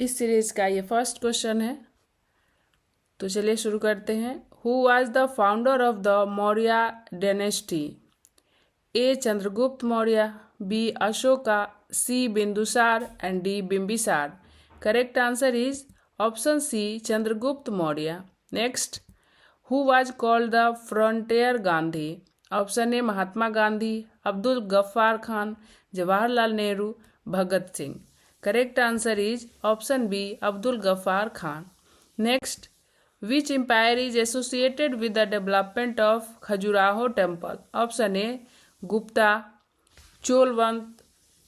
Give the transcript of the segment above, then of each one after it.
इस सीरीज का ये फर्स्ट क्वेश्चन है। तो चलिए शुरू करते हैं। Who was the founder of the Maurya dynasty? A Chandragupta Maurya, B Ashoka, C Bindusara and D Bimbisara. Correct answer is option C Chandragupta Maurya. Next, who was called the frontier Gandhi? Option A Mahatma Gandhi, Abdul Ghaffar Khan, Jawaharlal Nehru, Bhagat Singh. Correct answer is option B Abdul Ghaffar Khan. Next, which empire is associated with the development of Khajuraho temple? Option A Gupta, Cholwant,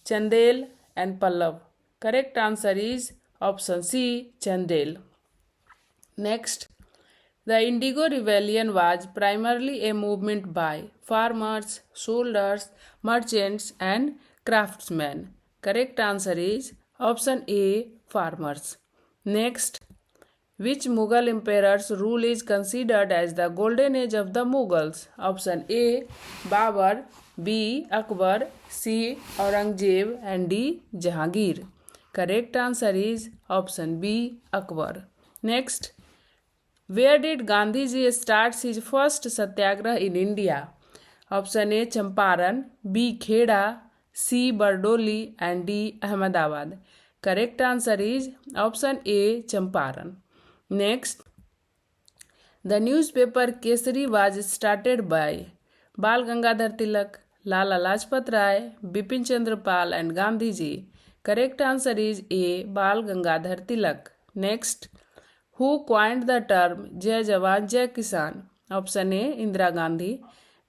Chandel and Pallav. Correct answer is option C Chandel. Next, the Indigo Rebellion was primarily a movement by farmers, soldiers, merchants and craftsmen. Correct answer is option A farmers. Next, which Mughal emperor's rule is considered as the golden age of the Mughals? Option A Babur, B Akbar, C Aurangzeb and D Jahangir. Correct answer is option B Akbar. Next, where did Gandhiji start his first satyagraha in India? Option A Champaran, B Kheda, C Bardoli and D Ahmedabad. Correct answer is option A Champaran. Next, the newspaper Kesari was started by Bal Gangadhar Tilak, Lala Lajpat Rai, Bipin Chandra Pal and Gandhiji. Correct answer is A. Bal Gangadhar Tilak. Next, who coined the term Jai Jawan Jai Kisan? Option A Indira Gandhi,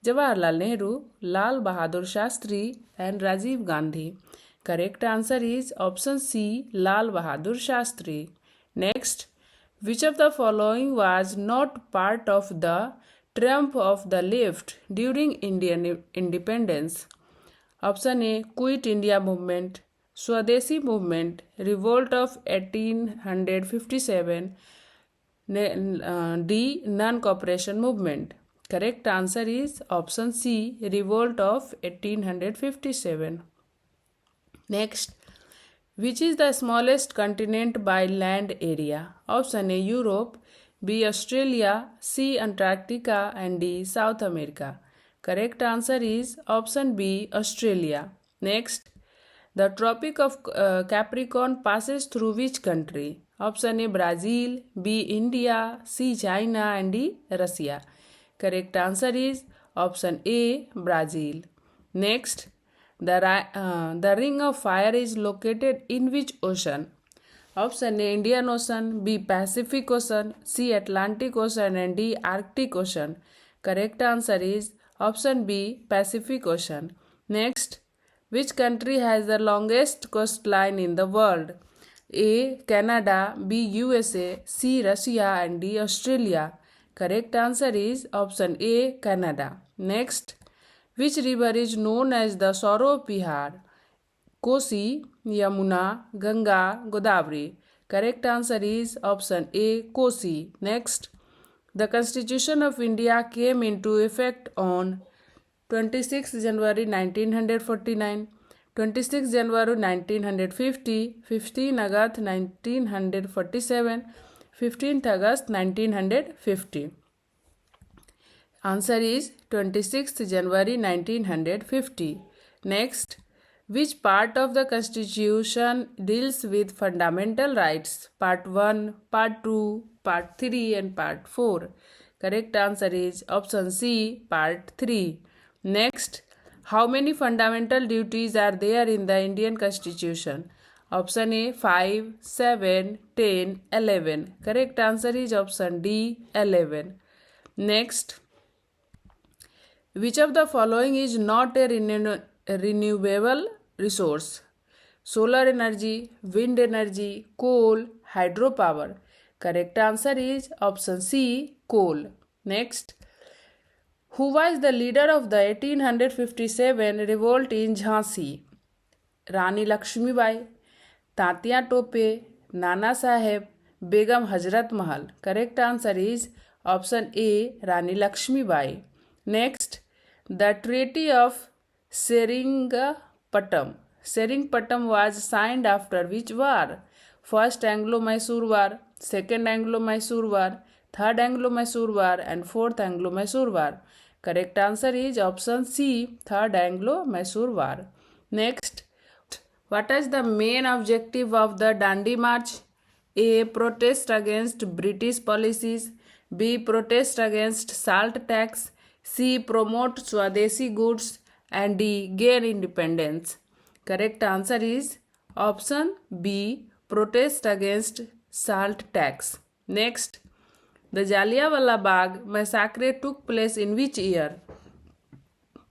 Jawaharlal Nehru, Lal Bahadur Shastri and Rajiv Gandhi. Correct answer is option C Lal Bahadur Shastri. Next, which of the following was not part of the triumph of the left during Indian independence? Option A Quit India movement, Swadeshi movement, revolt of 1857, D non-cooperation movement. Correct answer is option C revolt of 1857. Next, which is the smallest continent by land area? Option A Europe, B Australia, C Antarctica and D South America. Correct answer is option B Australia. Next, the Tropic of Capricorn passes through which country? Option A Brazil, B India, C China and D Russia. Correct answer is option A Brazil. Next, the ring of fire is located in which ocean? Option A Indian Ocean, B Pacific Ocean, C Atlantic Ocean and D Arctic Ocean. Correct answer is option B Pacific Ocean. Next, which country has the longest coastline in the world? A Canada, B USA, C Russia and D Australia. Correct answer is option A Canada. Next, which river is known as the sorrow of Bihar? Kosi, Yamuna, Ganga, Godavari. Correct answer is option A Kosi. Next, the Constitution of India came into effect on 26 January 1949, 26 January 1950, 15 August 1947, 15th August 1950. Answer is 26th January 1950. Next, which part of the Constitution deals with fundamental rights? Part 1, Part 2, Part 3 and Part 4. Correct answer is option C, Part 3. Next, how many fundamental duties are there in the Indian Constitution? Option A 5, 7, 10, 11. Correct answer is option D 11. Next, which of the following is not a renewable resource? Solar energy, wind energy, coal, hydropower. Correct answer is option C coal. Next, who was the leader of the 1857 revolt in Jhansi? Rani Lakshmibai, Tatia Tope, Nana Saheb, Begum Hazrat Mahal. Correct answer is option A Rani Lakshmibai. Next, the Treaty of Seringapatam was signed after which war? First Anglo-Mysore War, Second Anglo-Mysore War, Third Anglo-Mysore War, and Fourth Anglo-Mysore War. Correct answer is option C, Third Anglo-Mysore War. Next, what is the main objective of the Dandi March? A. Protest against British policies. B. Protest against salt tax. C. Promote Swadeshi goods. And D. Gain independence. Correct answer is option B. Protest against salt tax. Next, the Jallianwala Bagh massacre took place in which year?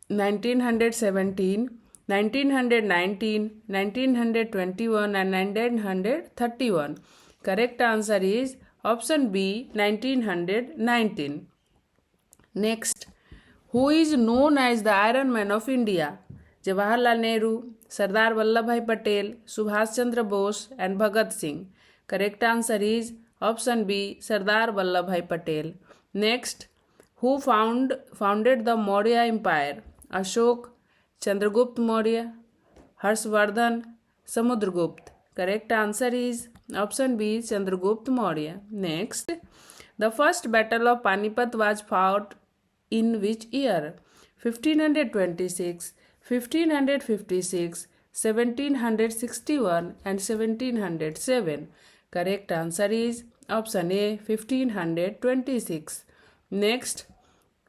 1917, 1919, 1921 and 1931. Correct answer is option B, 1919. Next, who is known as the Iron Man of India? Jawaharlal Nehru, Sardar Vallabhbhai Patel, Subhash Chandra Bose and Bhagat Singh. Correct answer is option B, Sardar Vallabhbhai Patel. Next, who founded the Maurya Empire? Ashok, Chandragupta Maurya, Harshvardhan, Samudragupta. Correct answer is option B, Chandragupta Maurya. Next, the first battle of Panipat was fought in which year? 1526, 1556, 1761 and 1707. Correct answer is option A, 1526. Next,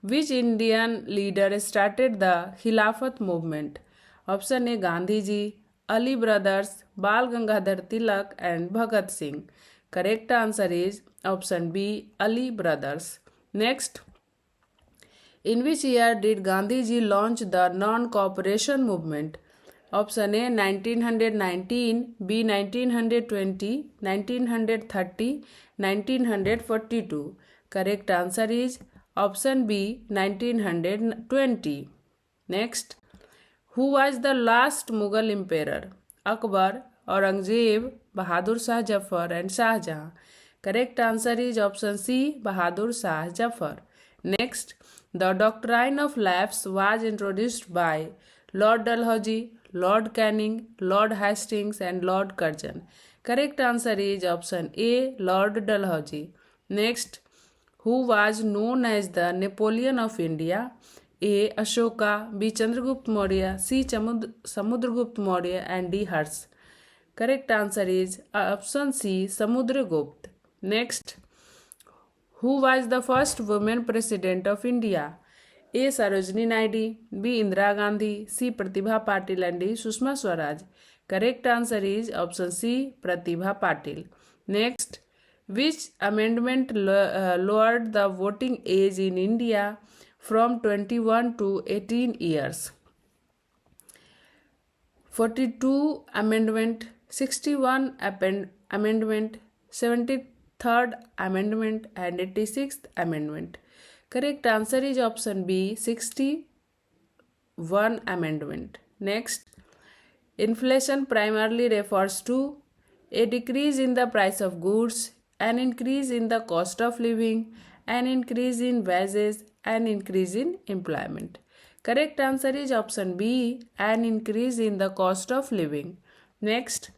which Indian leader started the Khilafat movement? Option A, Gandhi ji, Ali brothers, Bal Gangadhar Tilak and Bhagat Singh. Correct answer is option B, Ali brothers. Next, in which year did Gandhi ji launch the non-cooperation movement? Option A, 1919, B, 1920, 1930, 1942. Correct answer is option B, 1920. Next, who was the last Mughal emperor? Akbar, Aurangzeb, Bahadur Shah Jafar and Shah Jahan. Correct answer is option C, Bahadur Shah Jafar. Next, the doctrine of lapse was introduced by Lord Dalhousie, Lord Canning, Lord Hastings and Lord Curzon. Correct answer is option A, Lord Dalhousie. Next, who was known as the Napoleon of India? A. Ashoka, B. Chandragupta Maurya, C. Samudragupta Maurya and D. Harsh. Correct answer is option C, Samudragupta. Next, who was the first woman president of India? A. Sarojini Naidu, B. Indira Gandhi, C. Pratibha Patil and D. Sushma Swaraj. Correct answer is option C, Pratibha Patil. Next, which amendment lowered the voting age in India from 21 to 18 years? 42 Amendment, 61 Amendment, 73rd Amendment and 86th Amendment. Correct answer is option B, 61 Amendment. Next, inflation primarily refers to a decrease in the price of goods, an increase in the cost of living, an increase in wages, an increase in employment. Correct answer is option B, an increase in the cost of living. Next,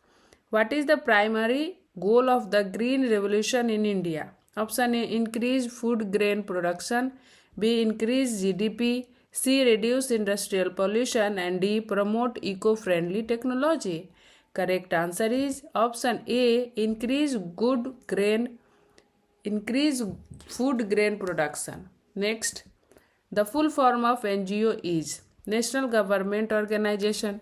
what is the primary goal of the Green Revolution in India? Option A, increase food grain production, B, increase GDP, C, reduce industrial pollution and D, promote eco-friendly technology. Correct answer is option A, increase food grain production. Next, the full form of NGO is National Government Organization,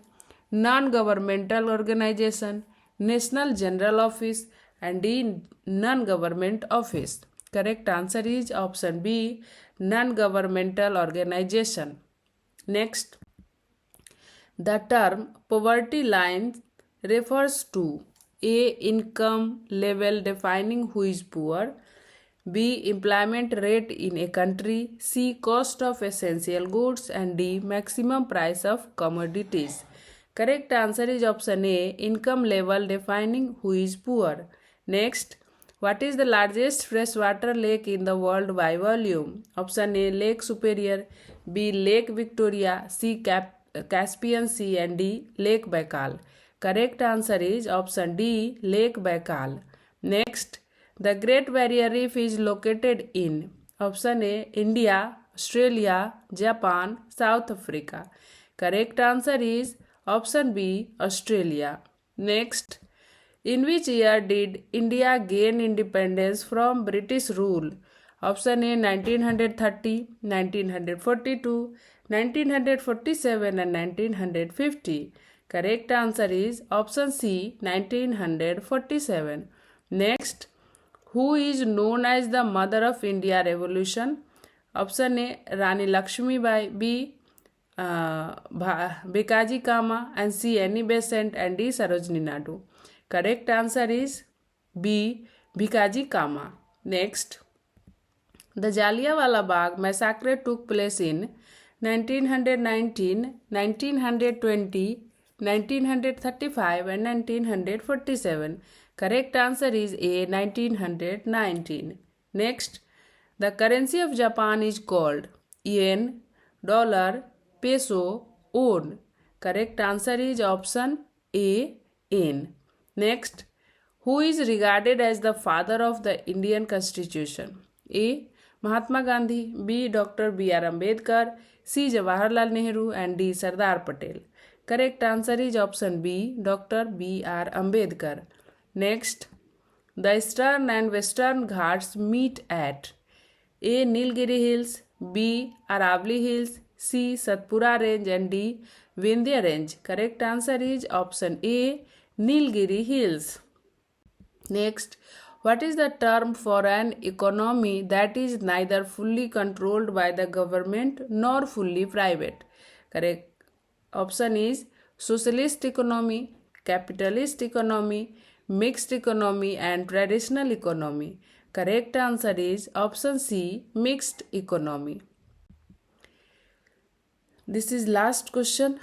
Non-Governmental Organization, National General Office and D, Non-Government Office. Correct answer is option B, Non-Governmental Organization. Next, the term poverty line refers to A, income level defining who is poor, B, employment rate in a country, C, cost of essential goods and D, maximum price of commodities. Correct answer is option A, income level defining who is poor. Next, what is the largest freshwater lake in the world by volume? Option A, Lake Superior, B, Lake Victoria, C, Caspian Sea and D, Lake Baikal. Correct answer is option D, Lake Baikal. Next, the Great Barrier Reef is located in option A, India, Australia, Japan, South Africa. Correct answer is option B, Australia. Next, in which year did India gain independence from British rule? Option A 1930, 1942, 1947 and 1950. Correct answer is option C 1947. Next, who is known as the mother of India Revolution? Option A Rani Lakshmi Bai, B Bhikaji Kama and C Annie Besant and D Sarojini Naidu. Correct answer is B Bhikaji Kama. Next, the Jallianwala Bagh massacre took place in 1919, 1920, 1935 and 1947. Correct answer is A 1919. Next, the currency of Japan is called yen, dollar, peso, won. Correct answer is option A, yen. Next, who is regarded as the father of the Indian Constitution? A. Mahatma Gandhi, B. Dr. B.R. Ambedkar, C. Jawaharlal Nehru and D. Sardar Patel. Correct answer is option B, Dr. B.R. Ambedkar. Next, the eastern and western Ghats meet at A. Nilgiri Hills, B. Aravali Hills, C. Satpura Range and D. Vindhya Range. Correct answer is option A, Nilgiri Hills. Next, what is the term for an economy that is neither fully controlled by the government nor fully private? Correct option is socialist economy, capitalist economy, mixed economy and traditional economy. Correct answer is option C, mixed economy. This is last question.